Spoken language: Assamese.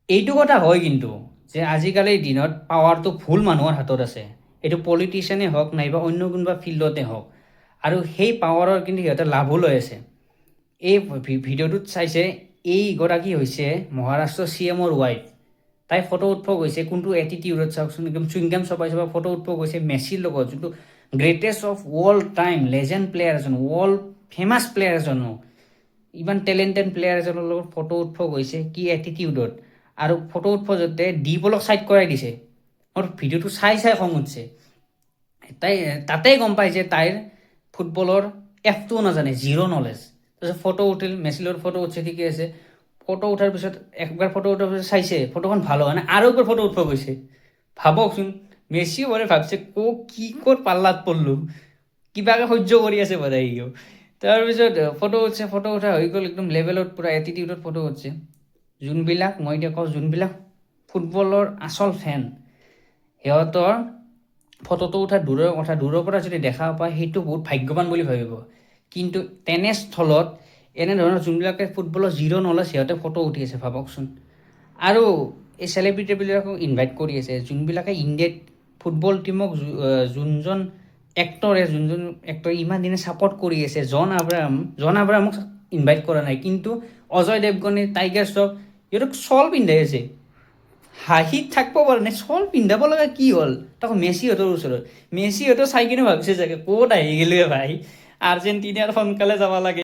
এইটো কথা হয় কিন্তু যে আজিকালিৰ দিনত পাৱাৰটো ভুল মানুহৰ হাতত আছে। এইটো পলিটিচিয়ানে হওক নাইবা অন্য কোনোবা ফিল্ডতে হওক, আৰু সেই পাৱাৰৰ কিন্তু সিহঁতে লাভো লৈ আছে। এই ভিডিঅ'টোত চাইছে, এইগৰাকী হৈছে মহাৰাষ্ট্ৰৰ CM-ৰ ৱাইফ। তাই ফটো উঠব গৈছে কোনটো এটিটিউডত, চাওকচোন, একদম চুইংগাম চপাই চপাই ফটো উঠব গৈছে মেছিৰ লগত, যোনটো greatest of world time legend player এজন, ৱৰ্ল্ড ফেমাছ প্লেয়াৰ এজনো, ইমান টেলেণ্টেড প্লেয়াৰ এজনৰ লগত ফটো উঠব গৈছে কি এটিটিউডত। আৰু ফটো উঠব যাতে ডিপলক ছাইড কৰাই দিছে। মোৰ ভিডিঅ'টো চাই চাই খং উঠছে। তাই তাতেই গম পাই যে তাইৰ ফুটবলৰ F2 নাজানে, জিৰ' নলেজ। তাৰপিছত ফটো উঠিল, মেছিলৰ ফটো উঠছে, ঠিকে আছে। ফটো উঠাৰ পিছত একবাৰ ফটো উঠাৰ পিছত চাইছে ফটোখন ভাল হোৱা নাই, আৰু একবাৰ ফটো উঠব গৈছে। ভাবকচোন, মেছিও মানে ভাবছে কি ক'ত পাল্লাত পৰলো, কিবাকে সহ্য কৰি আছে বোধ সিও। তাৰপিছত ফটো উঠছে, ফটো উঠা হৈ গ'ল, একদম লেভেলত পূৰা এটিটিউডত ফটো উঠছে। যোনবিলাক, মই এতিয়া কওঁ, যোনবিলাক ফুটবলৰ আচল ফেন, সিহঁতৰ ফটোটো উঠা দূৰৰ কথা, দূৰৰ পৰা যদি দেখা পায় সেইটো বহুত ভাগ্যৱান বুলি ভাবিব। কিন্তু তেনেস্থলত এনেধৰণৰ যোনবিলাকে ফুটবলৰ জিৰ' নলেজ, সিহঁতে ফটো উঠি আছে, ভাবকচোন। আৰু এই চেলিব্ৰিটিবিলাকক ইনভাইট কৰি আছে, যোনবিলাকে ইণ্ডিয়াত ফুটবল টীমক, যোনজন এক্টৰে ইমান দিনে ছাপৰ্ট কৰি আছে, জন আব্ৰাহামক ইনভাইট কৰা নাই। কিন্তু অজয় দেৱগনে, টাইগাৰ শ্ৰফ, সিহঁতক শ্বল পিন্ধাই আছে। হাঁহিত থাকিব পৰা নাই, শ্বল পিন্ধাব লগা কি হ'ল তাকো মেছিহঁতৰ ওচৰত। মেছিহঁতৰ চাই কিনে ভাবিছে চাগে ক'ত আহি গ'লো ভাই, আৰ্জেণ্টিনাৰ সোনকালে যাব লাগে।